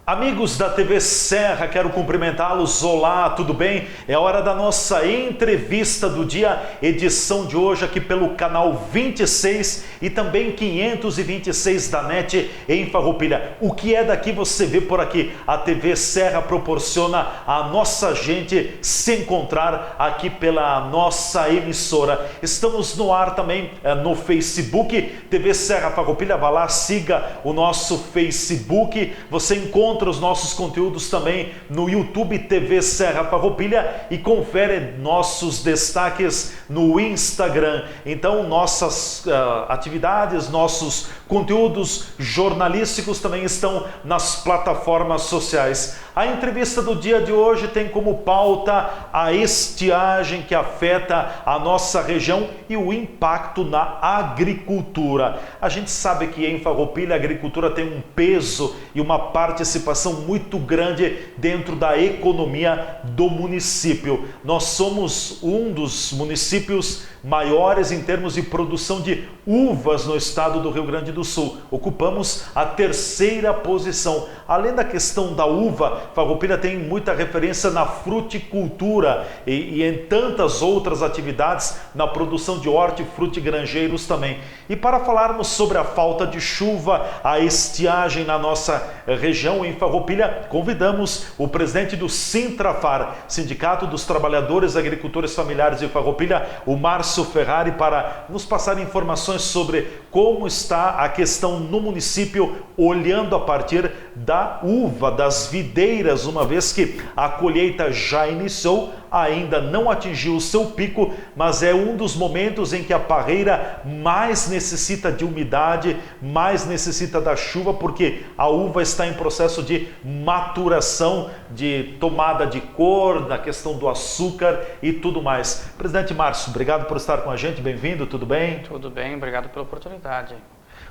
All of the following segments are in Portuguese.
Amigos da TV Serra, quero cumprimentá-los. Olá, tudo bem? É hora da nossa entrevista do dia, edição de hoje aqui pelo canal 26 e também 526 da NET em Farroupilha. O que é daqui você vê por aqui. A TV Serra proporciona a nossa gente se encontrar aqui pela nossa emissora. Estamos no ar também no Facebook, TV Serra Farroupilha. Vá lá, siga o nosso Facebook. Você encontra os nossos conteúdos também no YouTube TV Serra Farroupilha e confere nossos destaques no Instagram. Então nossas atividades, nossos conteúdos jornalísticos também estão nas plataformas sociais. A entrevista do dia de hoje tem como pauta a estiagem que afeta a nossa região e o impacto na agricultura. A gente sabe que em Farroupilha a agricultura tem um peso e uma participação muito grande dentro da economia do município. Nós somos um dos municípios maiores em termos de produção de uvas no estado do Rio Grande do Sul. Ocupamos a terceira posição. Além da questão da uva, Farroupilha tem muita referência na fruticultura e em tantas outras atividades na produção de hortifrutigranjeiros também. E para falarmos sobre a falta de chuva, a estiagem na nossa região em Farroupilha, convidamos o presidente do Sintrafar, Sindicato dos Trabalhadores Agricultores Familiares de Farroupilha, o Márcio Ferrari, para nos passar informações sobre como está a questão no município, olhando a partir da uva, das videiras, uma vez que a colheita já iniciou, ainda não atingiu o seu pico, mas é um dos momentos em que a parreira mais necessita de umidade, mais necessita da chuva, porque a uva está em processo de maturação, de tomada de cor, na questão do açúcar e tudo mais. Presidente Márcio, obrigado por estar com a gente, bem-vindo, tudo bem? Tudo bem, obrigado pela oportunidade.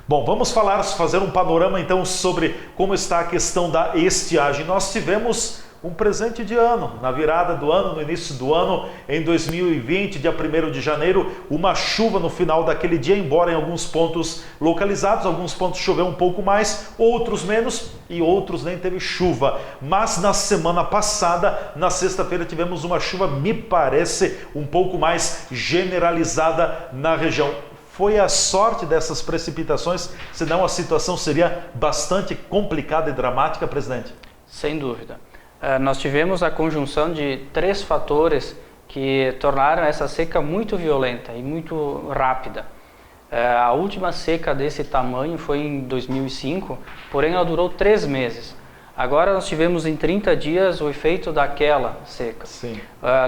Bom, vamos fazer um panorama então sobre como está a questão da estiagem. Nós tivemos um presente de ano, na virada do ano, no início do ano, em 2020, dia 1º de janeiro, uma chuva no final daquele dia, embora em alguns pontos localizados, alguns pontos choveu um pouco mais, outros menos e outros nem teve chuva. Mas na semana passada, na sexta-feira, tivemos uma chuva, me parece, um pouco mais generalizada na região. Foi a sorte dessas precipitações, senão a situação seria bastante complicada e dramática, presidente? Sem dúvida. Nós tivemos a conjunção de três fatores que tornaram essa seca muito violenta e muito rápida. A última seca desse tamanho foi em 2005, porém ela durou 3 meses. Agora nós tivemos em 30 dias o efeito daquela seca. Sim.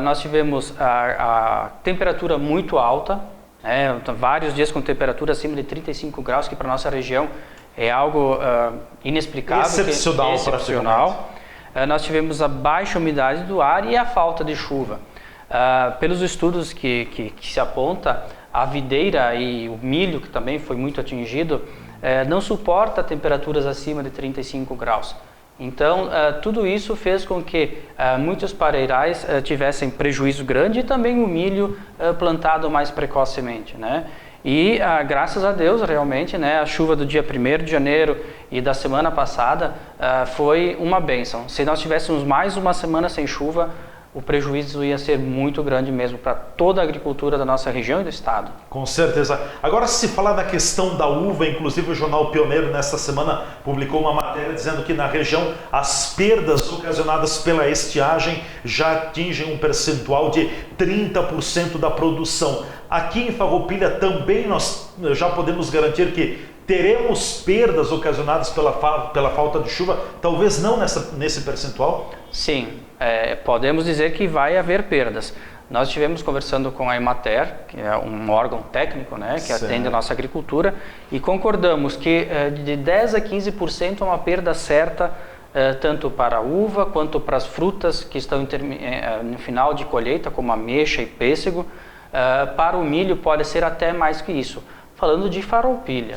Nós tivemos a temperatura muito alta, vários dias com temperatura acima de 35 graus, que para a nossa região é algo inexplicável, excepcional. Nós tivemos a baixa umidade do ar e a falta de chuva. Pelos estudos que se aponta, a videira e o milho, que também foi muito atingido, não suporta temperaturas acima de 35 graus. Então, tudo isso fez com que muitos pareirais tivessem prejuízo grande e também o milho plantado mais precocemente, né? E graças a Deus, realmente, né, a chuva do dia 1º de janeiro e da semana passada foi uma bênção. Se nós tivéssemos mais uma semana sem chuva, o prejuízo ia ser muito grande mesmo para toda a agricultura da nossa região e do estado. Com certeza. Agora, se falar da questão da uva, inclusive o Jornal Pioneiro nesta semana publicou uma matéria dizendo que na região as perdas ocasionadas pela estiagem já atingem um percentual de 30% da produção. Aqui em Farroupilha também nós já podemos garantir que teremos perdas ocasionadas pela falta de chuva, talvez não nesse percentual? Sim, podemos dizer que vai haver perdas. Nós estivemos conversando com a Emater, que é um órgão técnico, né, que atende a nossa agricultura, e concordamos que de 10% a 15% é uma perda certa, tanto para a uva quanto para as frutas que estão no final de colheita, como ameixa e pêssego. Para o milho pode ser até mais que isso. Falando de Farroupilha.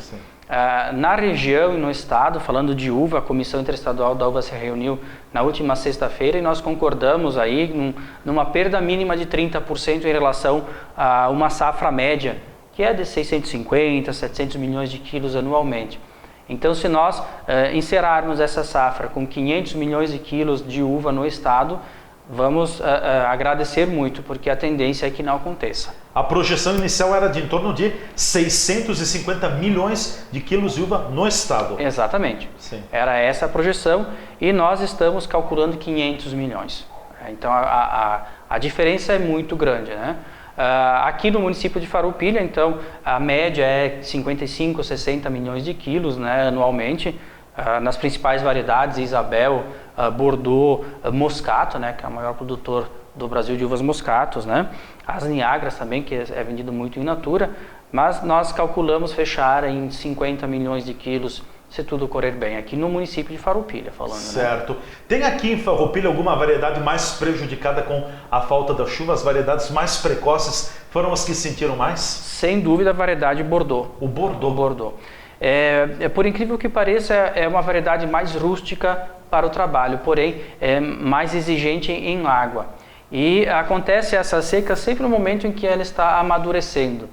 Na região e no estado, falando de uva, a Comissão Interestadual da Uva se reuniu na última sexta-feira e nós concordamos aí numa perda mínima de 30% em relação a uma safra média, que é de 650, 700 milhões de quilos anualmente. Então, se nós encerrarmos essa safra com 500 milhões de quilos de uva no estado, vamos agradecer muito, porque a tendência é que não aconteça. A projeção inicial era de em torno de 650 milhões de quilos de uva no estado. Exatamente. Sim. Era essa a projeção e nós estamos calculando 500 milhões. Então a diferença é muito grande, né? Aqui no município de Farroupilha, então, a média é 55, 60 milhões de quilos, né, anualmente, nas principais variedades, Isabel, Bordeaux, Moscato, né, que é o maior produtor do Brasil de uvas moscatos, né? As Niagras também, que é vendido muito in natura, mas nós calculamos fechar em 50 milhões de quilos, se tudo correr bem, aqui no município de Farroupilha, falando. Certo. Né? Tem aqui em Farroupilha alguma variedade mais prejudicada com a falta da chuva? As variedades mais precoces foram as que sentiram mais? Sem dúvida, a variedade Bordeaux. O Bordeaux. O Bordeaux. Por incrível que pareça, é uma variedade mais rústica para o trabalho, porém é mais exigente em água. E acontece essa seca sempre no momento em que ela está amadurecendo.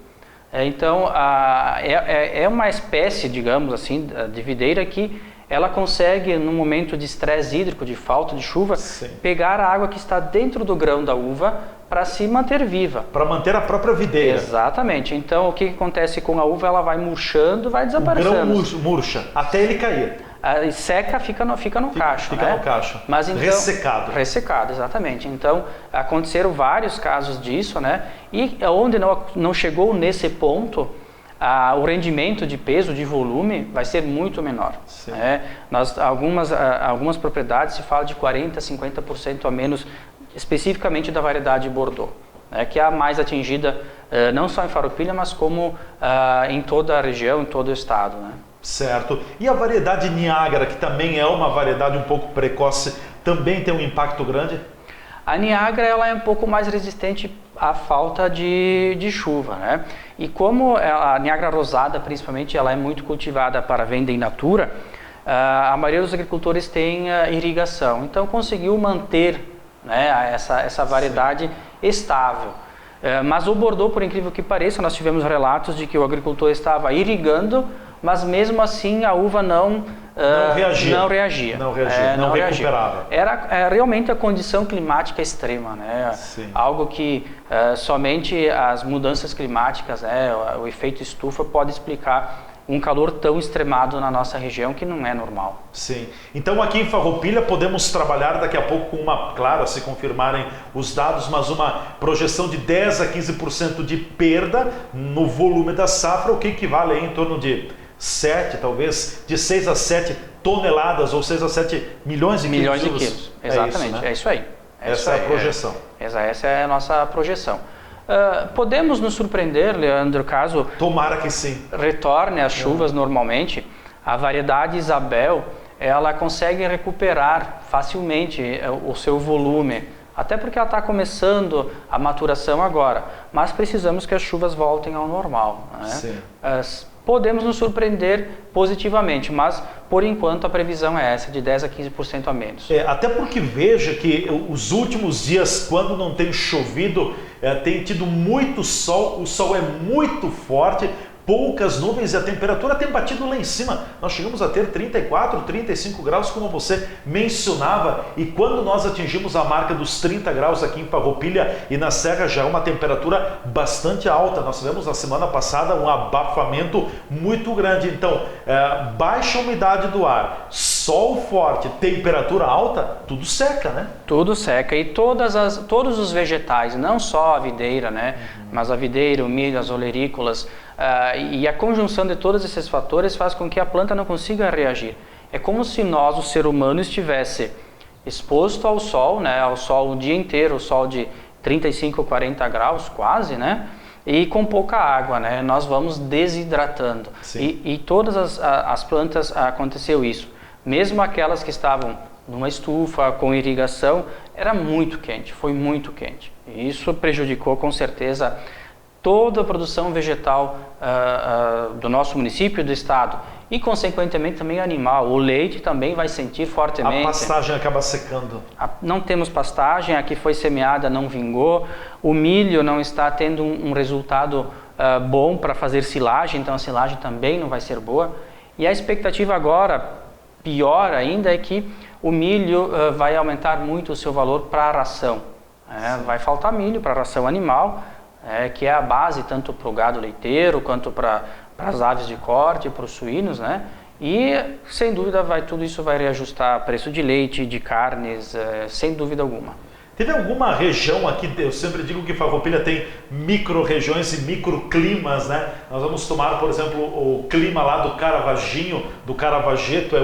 Então, é uma espécie, digamos assim, de videira que ela consegue, no momento de estresse hídrico, de falta de chuva, Sim. pegar a água que está dentro do grão da uva para se manter viva. Para manter a própria videira. Exatamente. Então, o que acontece com a uva? Ela vai murchando, vai desaparecendo. O grão murcha, até ele cair. Seca, fica no cacho. Fica né? no cacho. Mas, então, ressecado. Ressecado, exatamente. Então, aconteceram vários casos disso, né? E onde não chegou nesse ponto, o rendimento de peso, de volume, vai ser muito menor. Né? Algumas propriedades se fala de 40%, 50% a menos, especificamente da variedade Bordeaux, né? Que é a mais atingida, não só em Farroupilha, mas como em toda a região, em todo o estado, né? Certo. E a variedade Niagara, que também é uma variedade um pouco precoce, também tem um impacto grande? A Niagara ela é um pouco mais resistente à falta de chuva, né? E como a Niagara rosada, principalmente, ela é muito cultivada para venda in natura, a maioria dos agricultores tem irrigação. Então, conseguiu manter, né, essa variedade Sim. estável. Mas o Bordeaux, por incrível que pareça, nós tivemos relatos de que o agricultor estava irrigando, mas mesmo assim a uva não reagia. Não recuperava. Era realmente a condição climática extrema, né? Sim. Algo que somente as mudanças climáticas, né, o efeito estufa pode explicar um calor tão extremado na nossa região que não é normal. Sim. Então aqui em Farroupilha podemos trabalhar daqui a pouco com claro, se confirmarem os dados, mas uma projeção de 10 a 15% de perda no volume da safra, o que equivale aí em torno de 7, talvez, de 6 a 7 toneladas ou 6 a 7 milhões de quilos. Exatamente, é isso aí. Essa é a projeção. Essa é a nossa projeção. Podemos nos surpreender, Leandro, caso tomara que sim. Retorne as chuvas normalmente. A variedade Isabel, ela consegue recuperar facilmente o seu volume, até porque ela está começando a maturação agora, mas precisamos que as chuvas voltem ao normal. Né? Sim. Podemos nos surpreender positivamente, mas por enquanto a previsão é essa, de 10 a 15% a menos. Até porque veja que os últimos dias, quando não tem chovido, tem tido muito sol, o sol é muito forte, poucas nuvens e a temperatura tem batido lá em cima. Nós chegamos a ter 34, 35 graus, como você mencionava, e quando nós atingimos a marca dos 30 graus aqui em Farroupilha e na Serra, já é uma temperatura bastante alta. Nós tivemos na semana passada um abafamento muito grande. Então, baixa umidade do ar, sol forte, temperatura alta, tudo seca, né? Tudo seca, e todos os vegetais, não só a videira, né? Mas a videira, o milho, as olerícolas, e a conjunção de todos esses fatores faz com que a planta não consiga reagir. É como se nós, o ser humano, estivesse exposto ao sol, né? Ao sol o dia inteiro, o sol de 35, 40 graus quase, né? E com pouca água, né? Nós vamos desidratando. E todas as plantas aconteceu isso. Mesmo aquelas que estavam numa estufa, com irrigação, era muito quente, foi muito quente. E isso prejudicou com certeza toda a produção vegetal do nosso município e do estado. E consequentemente também animal. O leite também vai sentir fortemente. A pastagem acaba secando. Não temos pastagem, a que foi semeada não vingou. O milho não está tendo um resultado bom para fazer silagem, então a silagem também não vai ser boa. E a expectativa agora, pior ainda, é que o milho vai aumentar muito o seu valor para a ração. Vai faltar milho para a ração animal, que é a base tanto para o gado leiteiro, quanto para as aves de corte, para os suínos, né? E, sem dúvida, tudo isso vai reajustar o preço de leite, de carnes, sem dúvida alguma. Teve alguma região aqui, eu sempre digo que Farroupilha tem micro-regiões e microclimas, né? Nós vamos tomar, por exemplo, o clima lá do Caravaggio, do Caravageto é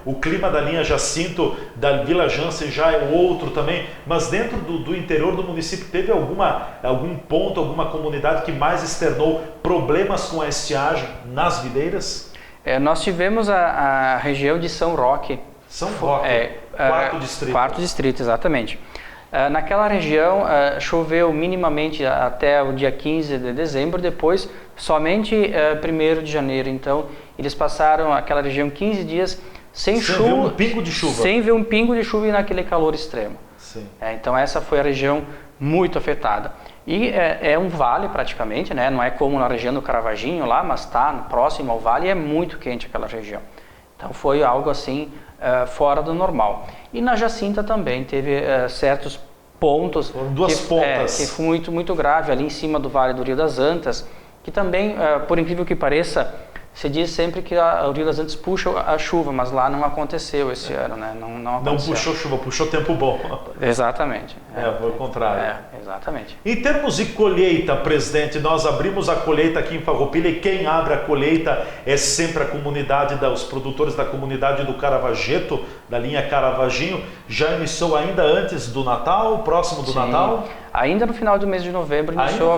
o clima da linha Jacinto, da Vila Jansen já é outro também, mas dentro do interior do município teve algum ponto, alguma comunidade que mais externou problemas com a estiagem nas videiras? Nós tivemos a região de São Roque. São Roque, quarto distrito. Quarto distrito, exatamente. Naquela região choveu minimamente até o dia 15 de dezembro, depois somente 1º de janeiro. Então eles passaram aquela região 15 dias sem chuva. Sem ver um pingo de chuva. Sem ver um pingo de chuva e naquele calor extremo. Sim. Então essa foi a região muito afetada. E é um vale praticamente, né? Não é como na região do Caravaggio lá, mas está próximo ao vale e é muito quente aquela região. Então foi algo assim fora do normal. E na Jacinta também teve certos pontos, duas pontas, que foi muito grave ali em cima do Vale do Rio das Antas, que também, por incrível que pareça, se diz sempre que o Rio das Antas puxa a chuva, mas lá não aconteceu esse ano, né? Não puxou chuva, puxou tempo bom. Exatamente. Foi o contrário. Exatamente. Em termos de colheita, presidente, nós abrimos a colheita aqui em Farroupilha e quem abre a colheita é sempre a comunidade, os produtores da comunidade do Caravageto, da linha Caravaggio. Já iniciou ainda antes do Natal, próximo do Natal? Ainda no final do mês de novembro iniciou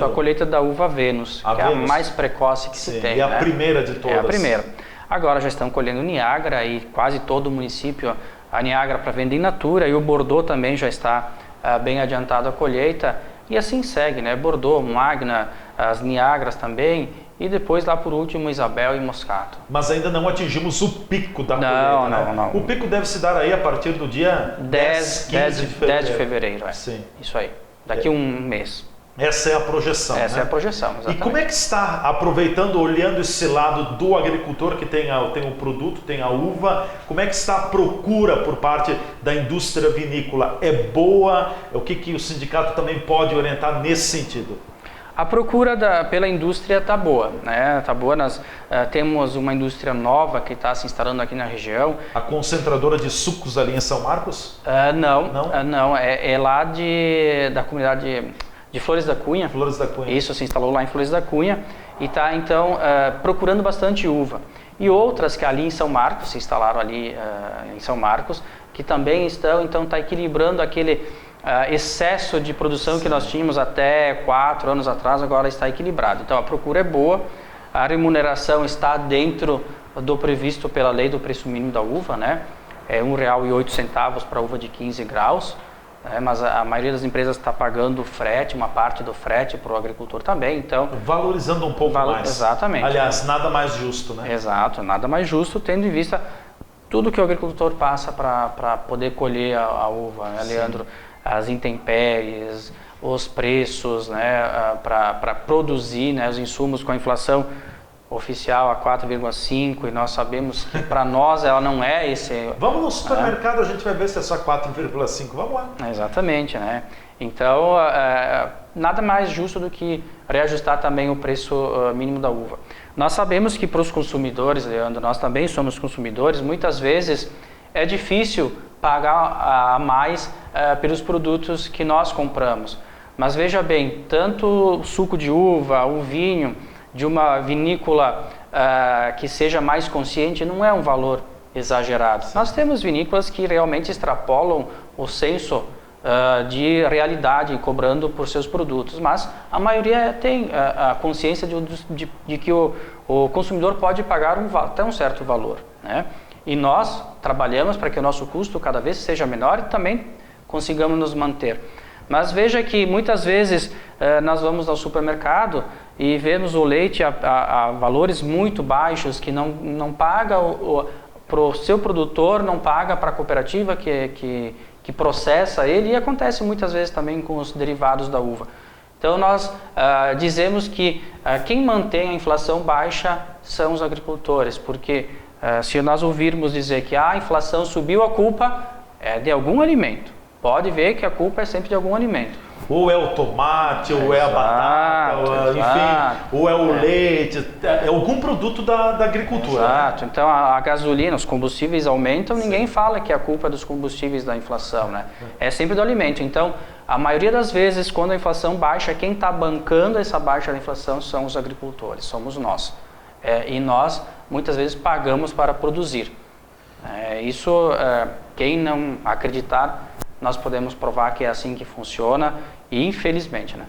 a colheita da uva Venus, que é a mais precoce que se tem. E a primeira de todas. É a primeira. Agora já estão colhendo Niágara e quase todo o município, a Niágara para venda in natura, e o Bordeaux também já está bem adiantado a colheita. E assim segue, né? Bordeaux, Magna, as Niágaras também, e depois lá por último Isabel e Moscato. Mas ainda não atingimos o pico da colheita, né? Não. O pico deve se dar aí a partir do dia 10 de fevereiro. Sim. Isso aí, daqui um mês. Essa é a projeção. Essa é a projeção, exatamente. E como é que está, aproveitando, olhando esse lado do agricultor que tem o produto, tem a uva, como é que está a procura por parte da indústria vinícola? É boa? O que o sindicato também pode orientar nesse sentido? A procura pela indústria está boa, né? Tá boa. Nós temos uma indústria nova que está se instalando aqui na região. A concentradora de sucos ali em São Marcos? Não. É lá da comunidade de Flores da Cunha. Flores da Cunha. Isso, se instalou lá em Flores da Cunha e está então procurando bastante uva. E outras que ali em São Marcos, se instalaram ali em São Marcos, que também então está equilibrando aquele excesso de produção que nós tínhamos até 4 anos atrás, agora está equilibrado. Então a procura é boa, a remuneração está dentro do previsto pela lei do preço mínimo da uva, né? É R$1,08 para uva de 15 graus, mas a maioria das empresas está pagando frete, uma parte do frete para o agricultor também, então... Valorizando um pouco mais. Exatamente. Aliás, nada mais justo, né? Exato, nada mais justo, tendo em vista tudo que o agricultor passa para poder colher a uva, né, Leandro? As intempéries, os preços, né, para produzir, né, os insumos com a inflação oficial a 4,5%, e nós sabemos que para nós ela não é esse... Vamos no supermercado, a gente vai ver se é só 4,5%, vamos lá. Exatamente, né? Então, nada mais justo do que reajustar também o preço mínimo da uva. Nós sabemos que para os consumidores, Leandro, nós também somos consumidores, muitas vezes é difícil pagar a mais pelos produtos que nós compramos. Mas veja bem, tanto o suco de uva, o vinho de uma vinícola que seja mais consciente não é um valor exagerado. Nós temos vinícolas que realmente extrapolam o senso de realidade cobrando por seus produtos, mas a maioria tem a consciência de que o consumidor pode pagar até um certo valor, né? E nós trabalhamos para que o nosso custo cada vez seja menor e também consigamos nos manter. Mas veja que muitas vezes nós vamos ao supermercado e vemos o leite a valores muito baixos, que não paga para o seu produtor, não paga para a cooperativa que processa ele, e acontece muitas vezes também com os derivados da uva. Então nós dizemos que quem mantém a inflação baixa são os agricultores, porque se nós ouvirmos dizer que a inflação subiu, a culpa é de algum alimento. Pode ver que a culpa é sempre de algum alimento. Ou é o tomate, ou é a batata, enfim, ou é o leite, é algum produto da agricultura. Exato, né? Então a gasolina, os combustíveis aumentam, ninguém fala que é a culpa dos combustíveis da inflação, né? É sempre do alimento. Então, a maioria das vezes, quando a inflação baixa, quem está bancando essa baixa da inflação são os agricultores, somos nós. E nós, muitas vezes, pagamos para produzir. Quem não acreditar, nós podemos provar que é assim que funciona e infelizmente, né?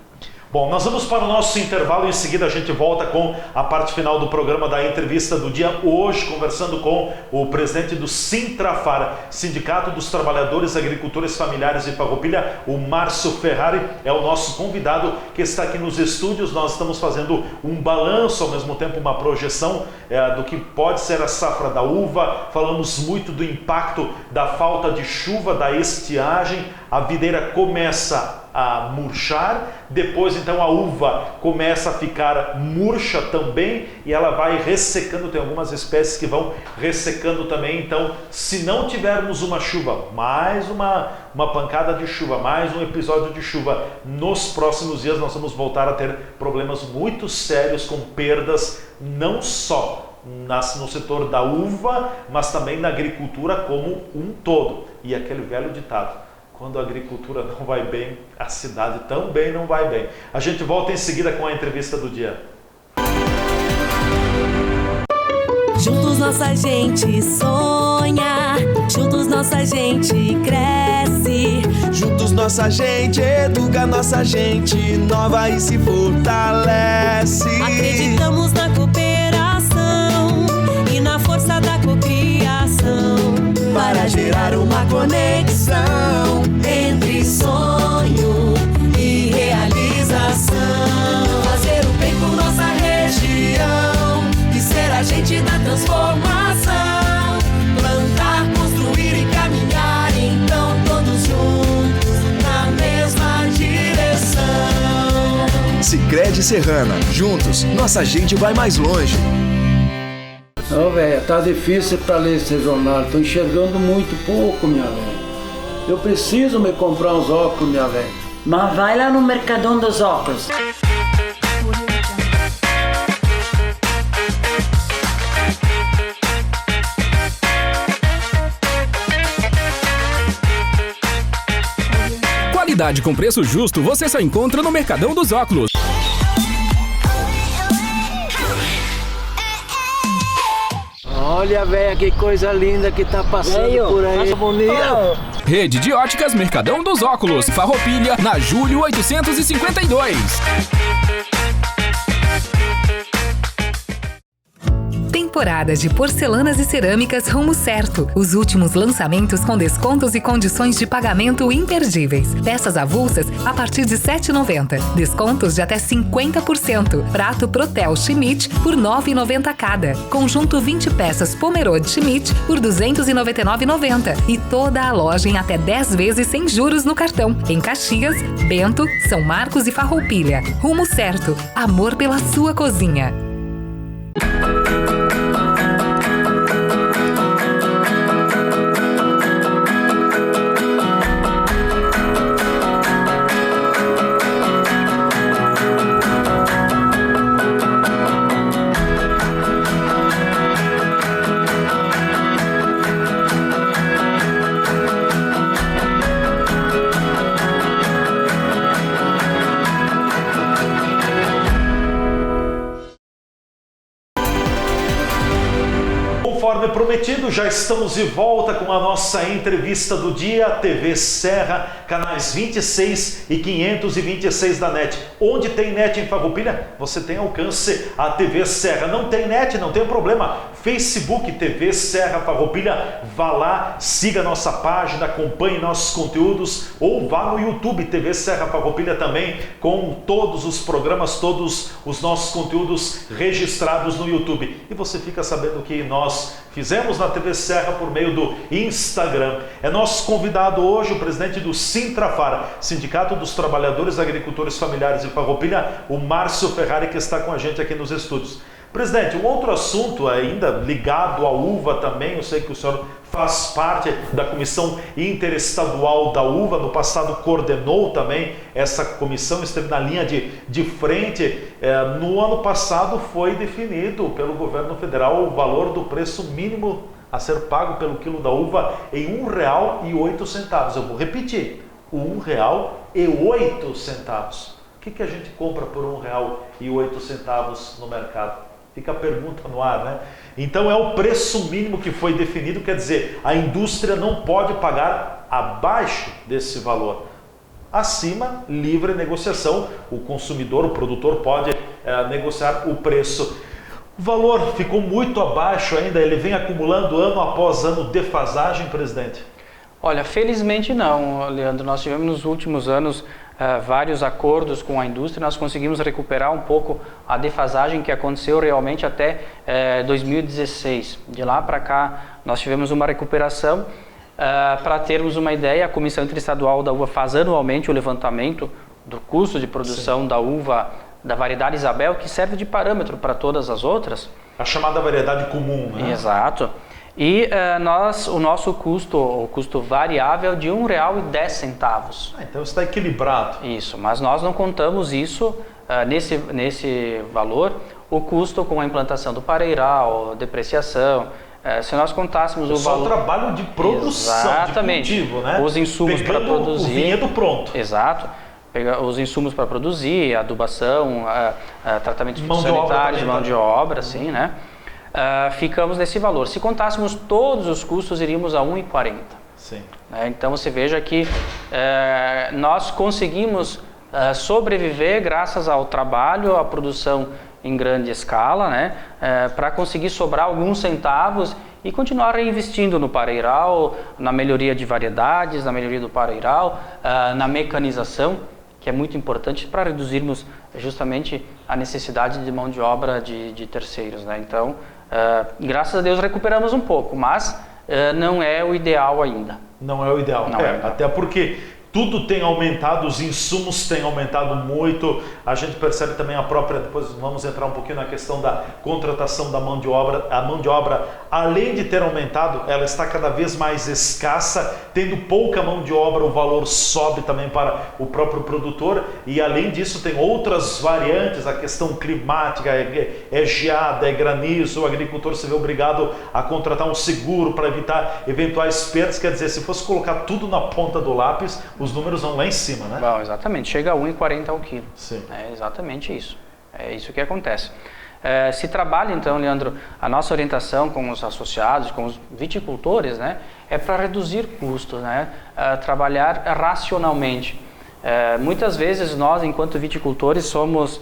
Bom, nós vamos para o nosso intervalo e em seguida a gente volta com a parte final do programa da entrevista do dia. Hoje, conversando com o presidente do Sintrafar, Sindicato dos Trabalhadores Agricultores Familiares de Farroupilha, o Márcio Ferrari, é o nosso convidado que está aqui nos estúdios. Nós estamos fazendo um balanço, ao mesmo tempo uma projeção do que pode ser a safra da uva. Falamos muito do impacto da falta de chuva, da estiagem. A videira começa a murchar, depois então a uva começa a ficar murcha também e ela vai ressecando. Tem algumas espécies que vão ressecando também. Então, se não tivermos uma chuva, mais uma pancada de chuva, mais um episódio de chuva nos próximos dias, nós vamos voltar a ter problemas muito sérios com perdas, não só no setor da uva, mas também na agricultura como um todo. E aquele velho ditado: quando a agricultura não vai bem, a cidade também não vai bem. A gente volta em seguida com a entrevista do dia. Juntos nossa gente sonha, juntos nossa gente cresce. Juntos nossa gente educa, nossa gente inova e se fortalece. Acreditamos na cooperação e na força da cocriação, para gerar uma conexão entre sonho e realização. Fazer o bem por nossa região e ser agente da transformação. Plantar, construir e caminhar, então todos juntos na mesma direção. Sicredi Serrana, juntos nossa gente vai mais longe. Ô, velho, tá difícil para ler esse jornal, tô enxergando muito pouco, minha velha. Eu preciso me comprar uns óculos, minha velha. Mas vai lá no Mercadão dos Óculos. Qualidade com preço justo você só encontra no Mercadão dos Óculos. Olha, velho, que coisa linda que tá passando por aí. Nossa, bonita. Rede de Óticas Mercadão dos Óculos, Farroupilha, na Júlio 852. Temporada de porcelanas e cerâmicas Rumo Certo. Os últimos lançamentos com descontos e condições de pagamento imperdíveis. Peças avulsas a partir de R$ 7,90. Descontos de até 50%. Prato Protel Schmidt por R$ 9,90 cada. Conjunto 20 peças Pomerode Schmidt por R$ 299,90. E toda a loja em até 10 vezes sem juros no cartão. Em Caxias, Bento, São Marcos e Farroupilha. Rumo Certo. Amor pela sua cozinha. Conforme prometido, já estamos de volta com a nossa entrevista do dia. TV Serra, canais 26 e 526 da NET. Onde tem NET em Farroupilha, você tem alcance a TV Serra. Não tem NET, não tem problema. Facebook TV Serra Farroupilha, vá lá, siga nossa página, acompanhe nossos conteúdos, ou vá no YouTube TV Serra Farroupilha também, com todos os programas, todos os nossos conteúdos registrados no YouTube. E você fica sabendo que nós nós fizemos na TV Serra por meio do Instagram. É nosso convidado hoje o presidente do Sintrafar, Sindicato dos Trabalhadores Agricultores Familiares de Farroupilha, o Márcio Ferrari, que está com a gente aqui nos estúdios. Presidente, um outro assunto ainda ligado à uva também, eu sei que o senhor faz parte da Comissão Interestadual da Uva, no passado coordenou também essa comissão, esteve na linha de frente. No ano passado foi definido pelo governo federal o valor do preço mínimo a ser pago pelo quilo da uva em R$ 1,08. Eu vou repetir, R$ 1,08. O que a gente compra por R$ 1,08 no mercado? Fica a pergunta no ar, né? Então é o preço mínimo que foi definido, quer dizer, a indústria não pode pagar abaixo desse valor. Acima, livre negociação, o consumidor, o produtor pode negociar o preço. O valor ficou muito abaixo ainda, ele vem acumulando ano após ano defasagem, presidente? Olha, felizmente não, Leandro. Nós tivemos nos últimos anos vários acordos com a indústria, nós conseguimos recuperar um pouco a defasagem que aconteceu realmente até 2016. De lá para cá, nós tivemos uma recuperação. Para termos uma ideia, a Comissão Interestadual da Uva faz anualmente o levantamento do custo de produção da uva da variedade Isabel, que serve de parâmetro para todas as outras. A chamada variedade comum, né? Exato. E o nosso custo, o custo variável é de R$ 1,10. Então está equilibrado. Isso, mas nós não contamos isso nesse valor, o custo com a implantação do pareiral, depreciação. Se nós contássemos o valor... Só o trabalho de produção, exatamente, de cultivo, né? Os insumos para produzir... o vinhedo pronto. Exato. Pegar os insumos para produzir, adubação, tratamentos sanitários, mão de obra, assim, né? Ficamos nesse valor. Se contássemos todos os custos, iríamos a R$ 1,40. Sim. Então você veja que nós conseguimos sobreviver graças ao trabalho, à produção em grande escala, né? Para conseguir sobrar alguns centavos e continuar reinvestindo no pareiral, na melhoria de variedades, na melhoria do pareiral, na mecanização, que é muito importante para reduzirmos justamente a necessidade de mão de obra de terceiros, né? Então, graças a Deus recuperamos um pouco, mas não é o ideal ainda. Não é o ideal, até porque tudo tem aumentado, os insumos têm aumentado muito, a gente percebe também depois vamos entrar um pouquinho na questão da contratação da mão de obra. A mão de obra, além de ter aumentado, ela está cada vez mais escassa, tendo pouca mão de obra, o valor sobe também para o próprio produtor, e além disso tem outras variantes, a questão climática, é geada, é granizo, o agricultor se vê obrigado a contratar um seguro para evitar eventuais perdas, quer dizer, se fosse colocar tudo na ponta do lápis, os números vão lá em cima, né? Bom, exatamente, chega a R$ 1,40 ao quilo. Sim. É exatamente isso. É isso que acontece. Se trabalha, então, Leandro, a nossa orientação com os associados, com os viticultores, né, é para reduzir custos, né? Trabalhar racionalmente. Muitas vezes nós, enquanto viticultores, somos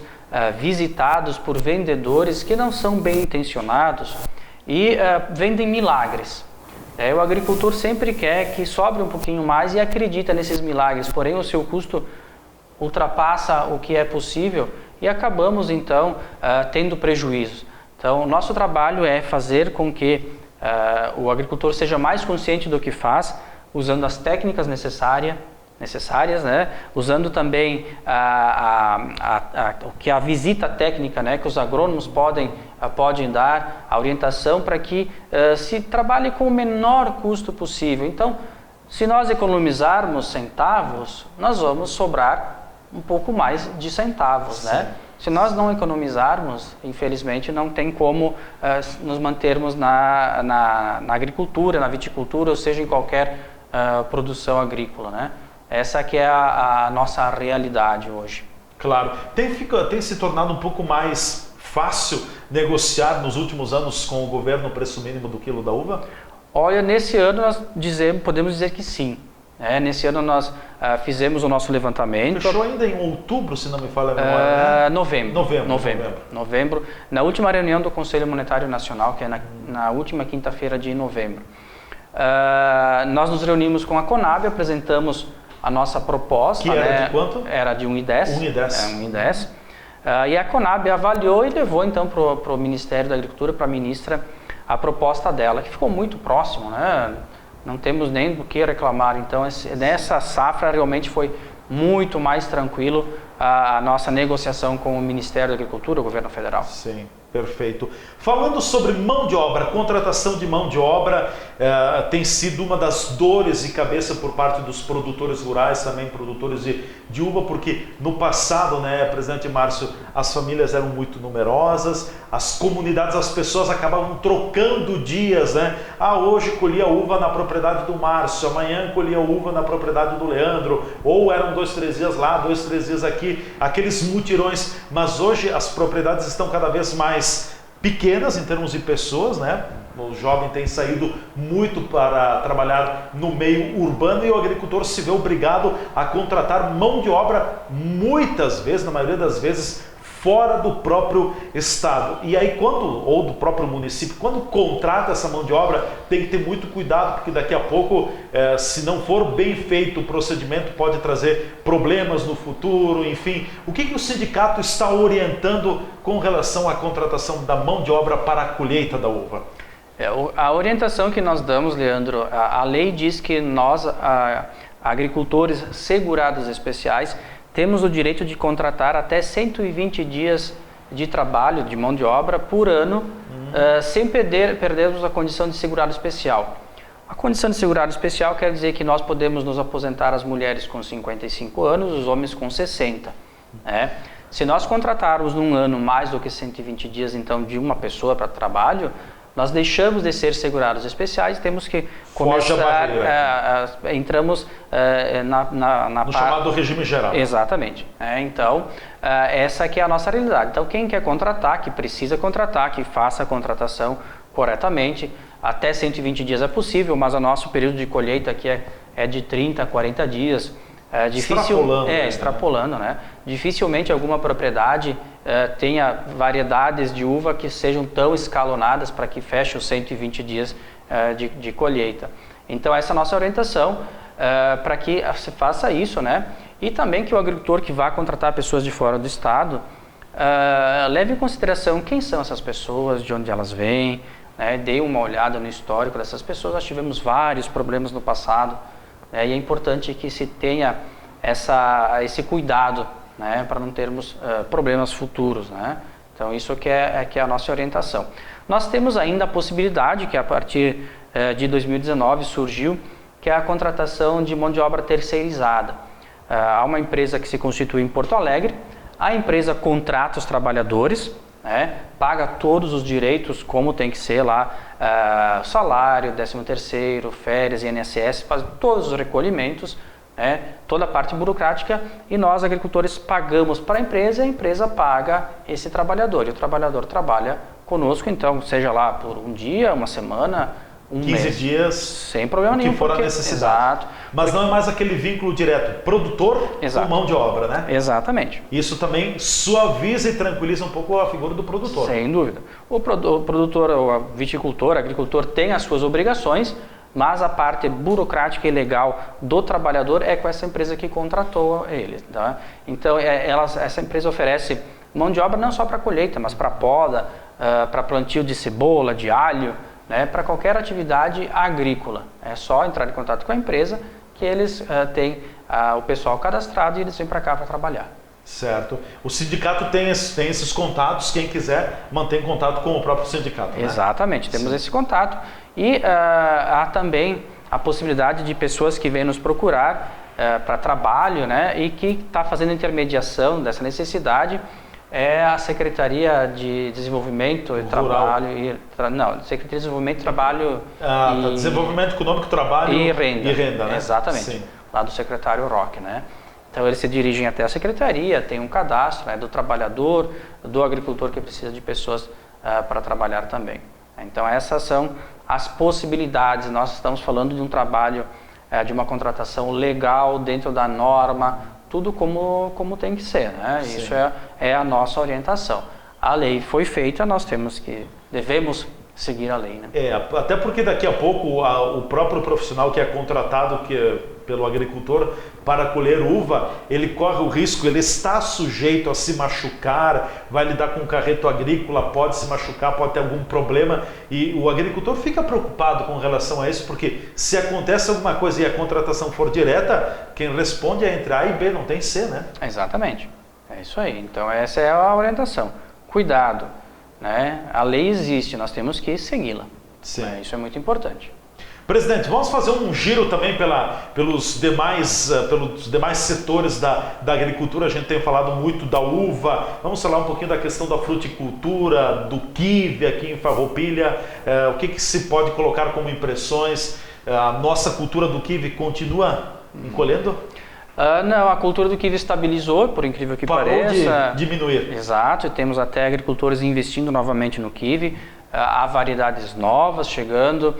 visitados por vendedores que não são bem intencionados e vendem milagres. O agricultor sempre quer que sobre um pouquinho mais e acredita nesses milagres, porém o seu custo ultrapassa o que é possível e acabamos então tendo prejuízos. Então o nosso trabalho é fazer com que o agricultor seja mais consciente do que faz, usando as técnicas necessárias, né? Usando também a visita técnica, né? Que os agrônomos podem dar, a orientação para que se trabalhe com o menor custo possível. Então, se nós economizarmos centavos, nós vamos sobrar um pouco mais de centavos, né? Se nós não economizarmos, infelizmente não tem como nos mantermos na agricultura, na viticultura, ou seja, em qualquer produção agrícola, né? Essa que é a nossa realidade hoje. Claro. Tem se tornado um pouco mais fácil negociar nos últimos anos com o governo o preço mínimo do quilo da uva? Olha, nesse ano nós podemos dizer que sim. Nesse ano nós fizemos o nosso levantamento. Fechou ainda em outubro, se não me falha a memória, né? Novembro. Na última reunião do Conselho Monetário Nacional, que é na última quinta-feira de novembro. Nós nos reunimos com a Conab, apresentamos a nossa proposta. Que era de quanto? Era de 1,10. 1,10. E a Conab avaliou e levou então para o Ministério da Agricultura, para a ministra, a proposta dela, que ficou muito próximo, né? Não temos nem do que reclamar. Então, nessa safra realmente foi muito mais tranquilo a nossa negociação com o Ministério da Agricultura, o governo federal. Sim, perfeito. Falando sobre mão de obra, contratação de mão de obra tem sido uma das dores de cabeça por parte dos produtores rurais, também produtores de uva, porque no passado, né, presidente Márcio, as famílias eram muito numerosas, as comunidades, as pessoas acabavam trocando dias, né? Hoje colhia uva na propriedade do Márcio, amanhã colhia uva na propriedade do Leandro, ou eram 2, 3 dias lá, 2, 3 dias aqui, aqueles mutirões, mas hoje as propriedades estão cada vez mais pequenas em termos de pessoas, né? O jovem tem saído muito para trabalhar no meio urbano e o agricultor se vê obrigado a contratar mão de obra muitas vezes, na maioria das vezes, fora do próprio estado. E aí ou do próprio município, quando contrata essa mão de obra, tem que ter muito cuidado, porque daqui a pouco, se não for bem feito o procedimento, pode trazer problemas no futuro, enfim. O que o sindicato está orientando com relação à contratação da mão de obra para a colheita da uva? A orientação que nós damos, Leandro, a lei diz que nós, agricultores segurados especiais, temos o direito de contratar até 120 dias de trabalho, de mão de obra, por ano, sem perdermos a condição de segurado especial. A condição de segurado especial quer dizer que nós podemos nos aposentar, as mulheres com 55 anos, os homens com 60. Né? Se nós contratarmos num ano mais do que 120 dias, então, de uma pessoa para trabalho, nós deixamos de ser segurados especiais, temos que começar, entramos no chamado regime geral. Exatamente. Então, essa aqui é a nossa realidade. Então, quem quer contratar, que precisa contratar, que faça a contratação corretamente, até 120 dias é possível, mas o nosso período de colheita aqui é de 30 a 40 dias. Extrapolando, né? Dificilmente alguma propriedade tenha variedades de uva que sejam tão escalonadas para que feche os 120 dias de colheita. Então essa é a nossa orientação para que se faça isso, né? E também que o agricultor que vá contratar pessoas de fora do estado leve em consideração quem são essas pessoas, de onde elas vêm, né? Dê uma olhada no histórico dessas pessoas. Nós tivemos vários problemas no passado. E é importante que se tenha esse cuidado, né, para não termos problemas futuros, né? Então isso que é a nossa orientação. Nós temos ainda a possibilidade, que a partir de 2019 surgiu, que é a contratação de mão de obra terceirizada. Há uma empresa que se constitui em Porto Alegre, a empresa contrata os trabalhadores, né, paga todos os direitos como tem que ser lá, salário, 13º, férias, INSS, faz todos os recolhimentos, né, toda a parte burocrática, e nós agricultores pagamos para a empresa paga esse trabalhador, e o trabalhador trabalha conosco, então seja lá por um dia, uma semana, 15 mês. Dias, sem problema nenhum, que for a necessidade. Exato. Mas não é mais aquele vínculo direto, produtor com mão de obra, né? Exatamente. Isso também suaviza e tranquiliza um pouco a figura do produtor. Sem dúvida. O produtor, o viticultor, o agricultor tem as suas obrigações, mas a parte burocrática e legal do trabalhador é com essa empresa que contratou ele. Tá? Então, essa empresa oferece mão de obra não só para colheita, mas para poda, para plantio de cebola, de alho, né, para qualquer atividade agrícola. É só entrar em contato com a empresa que eles têm o pessoal cadastrado e eles vêm para cá para trabalhar. Certo. O sindicato tem esses contatos, quem quiser mantém contato com o próprio sindicato, né? Exatamente, temos esse contato. E há também a possibilidade de pessoas que vêm nos procurar para trabalho, né, e que está fazendo intermediação dessa necessidade. É a Secretaria de Desenvolvimento e Trabalho... Secretaria de Desenvolvimento, Trabalho Desenvolvimento Econômico, Trabalho e Renda, né? Exatamente, sim. Lá do secretário Roque, né? Então eles se dirigem até a Secretaria, tem um cadastro, né, do trabalhador, do agricultor que precisa de pessoas para trabalhar também. Então essas são as possibilidades. Nós estamos falando de um trabalho, de uma contratação legal dentro da norma, tudo como tem que ser, né? Sim. Isso é a nossa orientação. A lei foi feita, nós devemos seguir a lei, né? Até porque daqui a pouco o próprio profissional que é contratado, que pelo agricultor para colher uva, ele corre o risco, ele está sujeito a se machucar, vai lidar com um carreto agrícola, pode se machucar, pode ter algum problema, e o agricultor fica preocupado com relação a isso, porque se acontece alguma coisa e a contratação for direta, quem responde é entre A e B, não tem C, né? Exatamente, é isso aí. Então essa é a orientação. Cuidado, né? A lei existe, nós temos que segui-la. Isso é muito importante. Presidente, vamos fazer um giro também pelos demais setores da agricultura. A gente tem falado muito da uva, vamos falar um pouquinho da questão da fruticultura, do kiwi aqui em Farroupilha, o que se pode colocar como impressões? A nossa cultura do kiwi continua encolhendo? Não, a cultura do kiwi estabilizou, por incrível que pareça. Parou de diminuir. Exato, temos até agricultores investindo novamente no kiwi, há variedades novas chegando.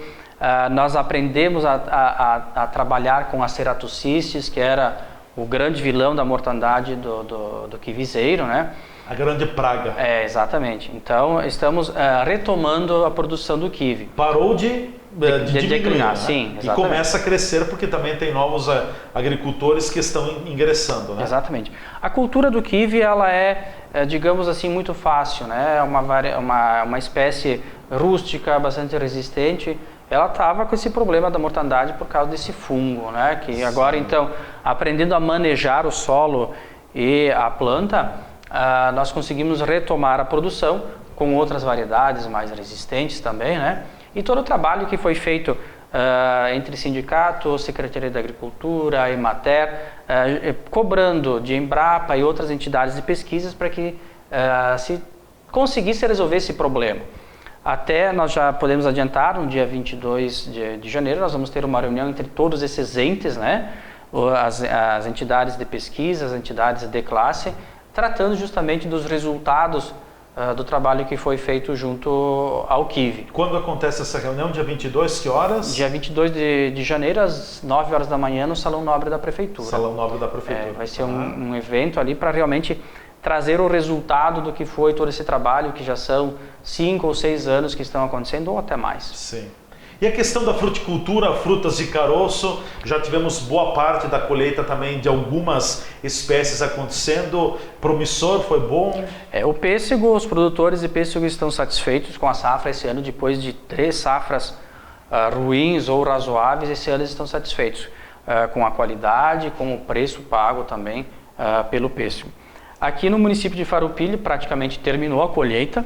Nós aprendemos a trabalhar com a Ceratopsis, que era o grande vilão da mortandade do kiwizeiro, né? A grande praga. Exatamente. Então, estamos retomando a produção do kiwi. Parou de declinar, né? Sim, exatamente. E começa a crescer porque também tem novos agricultores que estão ingressando, né? Exatamente. A cultura do kiwi, ela digamos assim, muito fácil, né? Uma espécie rústica, bastante resistente. Ela estava com esse problema da mortandade por causa desse fungo, né? Que agora, então, aprendendo a manejar o solo e a planta, nós conseguimos retomar a produção com outras variedades mais resistentes também, né? E todo o trabalho que foi feito entre sindicato, Secretaria da Agricultura, Emater, cobrando de Embrapa e outras entidades de pesquisas para que se conseguisse resolver esse problema. Até nós já podemos adiantar, no dia 22 de janeiro, nós vamos ter uma reunião entre todos esses entes, né? As entidades de pesquisa, as entidades de classe, tratando justamente dos resultados do trabalho que foi feito junto ao kiwi. Quando acontece essa reunião? Dia 22, que horas? Dia 22 de janeiro, às 9 horas da manhã, no Salão Nobre da Prefeitura. Salão Nobre da Prefeitura. Vai ser um evento ali para realmente trazer o resultado do que foi todo esse trabalho, que já são 5 ou 6 anos que estão acontecendo, ou até mais. Sim. E a questão da fruticultura, frutas de caroço, já tivemos boa parte da colheita também de algumas espécies acontecendo. Promissor, foi bom? O pêssego, os produtores de pêssego estão satisfeitos com a safra esse ano, depois de 3 safras ruins ou razoáveis, esse ano eles estão satisfeitos com a qualidade, com o preço pago também pelo pêssego. Aqui no município de Farroupilha praticamente terminou a colheita.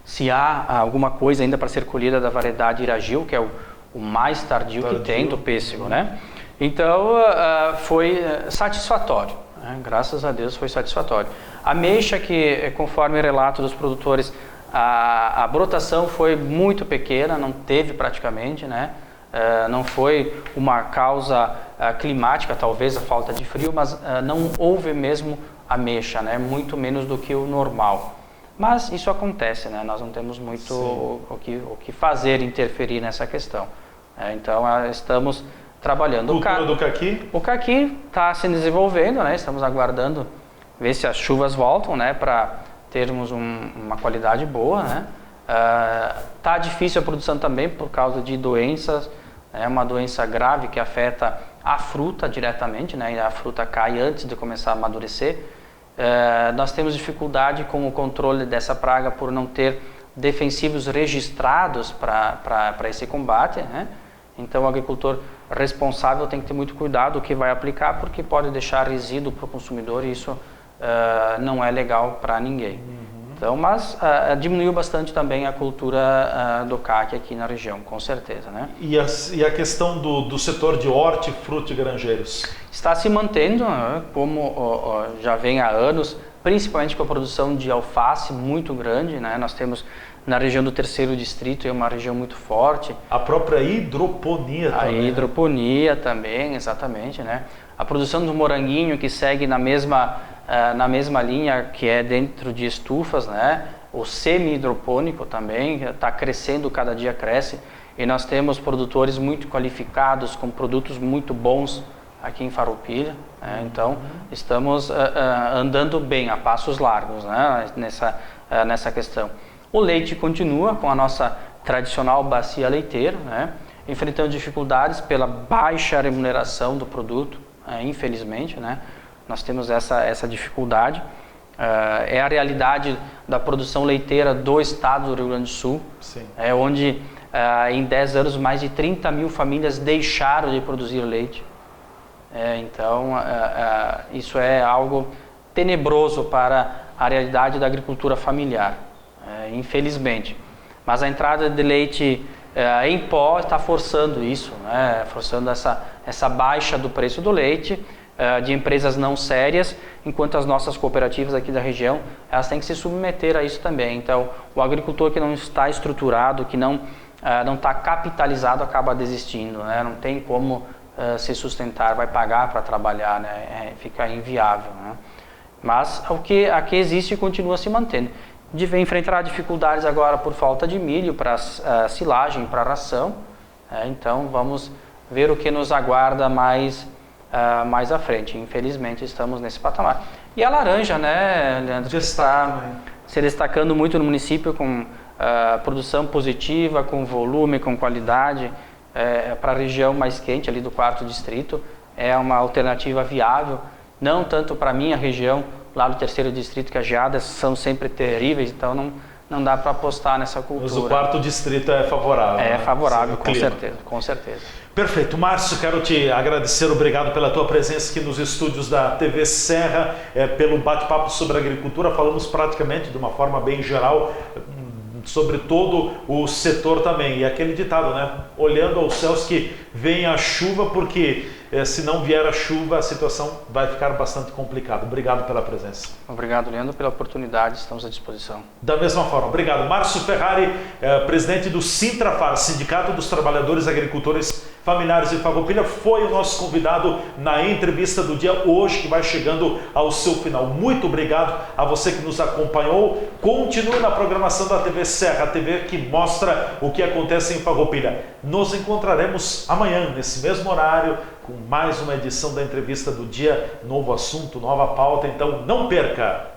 Se há alguma coisa ainda para ser colhida da variedade Iragil, que é o mais tardio que tem do pêssego, né? Então foi satisfatório, né? Graças a Deus foi satisfatório. A ameixa, que conforme o relato dos produtores, a brotação foi muito pequena, não teve praticamente, né? Não foi uma causa climática, talvez a falta de frio, mas não houve mesmo ameixa, né? Muito menos do que o normal. Mas isso acontece, né? Nós não temos muito o que fazer, interferir nessa questão. Então, estamos trabalhando. Cultura do caqui? O caqui está se desenvolvendo, né? Estamos aguardando ver se as chuvas voltam, né? Para termos uma qualidade boa, né? Tá difícil a produção também por causa de doenças. É uma doença grave que afeta a fruta diretamente, né? E a fruta cai antes de começar a amadurecer. Nós temos dificuldade com o controle dessa praga por não ter defensivos registrados para esse combate, né? Então o agricultor responsável tem que ter muito cuidado o que vai aplicar, porque pode deixar resíduo para o consumidor e isso não é legal para ninguém. Então, mas diminuiu bastante também a cultura do caqui aqui na região, com certeza, né? E a questão do setor de hortifrutigranjeiros? Está se mantendo, como já vem há anos, principalmente com a produção de alface muito grande, né? Nós temos na região do 3º distrito, é uma região muito forte. A própria hidroponia também. A hidroponia também, exatamente, né? A produção do moranguinho, que segue na mesma linha, que é dentro de estufas, né? O semi-hidropônico também está crescendo, cada dia cresce, e nós temos produtores muito qualificados, com produtos muito bons aqui em Farroupilha, né? Então estamos andando bem, a passos largos, né? Nessa questão. O leite continua com a nossa tradicional bacia leiteira, né? enfrentando dificuldades pela baixa remuneração do produto, infelizmente, né? Nós temos essa dificuldade. É a realidade da produção leiteira do estado do Rio Grande do Sul, onde em 10 anos mais de 30 mil famílias deixaram de produzir leite. Então, isso é algo tenebroso para a realidade da agricultura familiar, infelizmente. Mas a entrada de leite em pó está forçando isso, né? Forçando essa baixa do preço do leite de empresas não sérias, enquanto as nossas cooperativas aqui da região, elas têm que se submeter a isso também. Então, o agricultor que não está estruturado, que não está capitalizado, acaba desistindo, né? Não tem como se sustentar, vai pagar para trabalhar, né? Fica inviável, né? Mas o que aqui existe continua se mantendo. Enfrentar dificuldades agora por falta de milho para silagem, para ração. Então vamos ver o que nos aguarda mais à frente. Infelizmente estamos nesse patamar. E a laranja, né, Leandro, que está se destacando muito no município com produção positiva, com volume, com qualidade, para a região mais quente ali do 4º distrito. É uma alternativa viável, não tanto para a minha região, lá do 3º distrito, que as geadas são sempre terríveis, então não dá para apostar nessa cultura. Mas o 4º distrito é favorável. É, né? Favorável, com certeza. Perfeito. Márcio, quero te agradecer, obrigado pela tua presença aqui nos estúdios da TV Serra, pelo bate-papo sobre agricultura. Falamos praticamente de uma forma bem geral sobre todo o setor também. E aquele ditado, né? Olhando aos céus que vem a chuva, porque se não vier a chuva, a situação vai ficar bastante complicada. Obrigado pela presença. Obrigado, Leandro, pela oportunidade. Estamos à disposição. Da mesma forma. Obrigado. Márcio Ferrari, presidente do Sintrafar, Sindicato dos Trabalhadores Agricultores Familiares de Farroupilha, foi o nosso convidado na entrevista do dia hoje, que vai chegando ao seu final. Muito obrigado a você que nos acompanhou. Continue na programação da TV Serra, a TV que mostra o que acontece em Farroupilha. Nos encontraremos amanhã, nesse mesmo horário, com mais uma edição da entrevista do dia. Novo assunto, nova pauta, então não perca!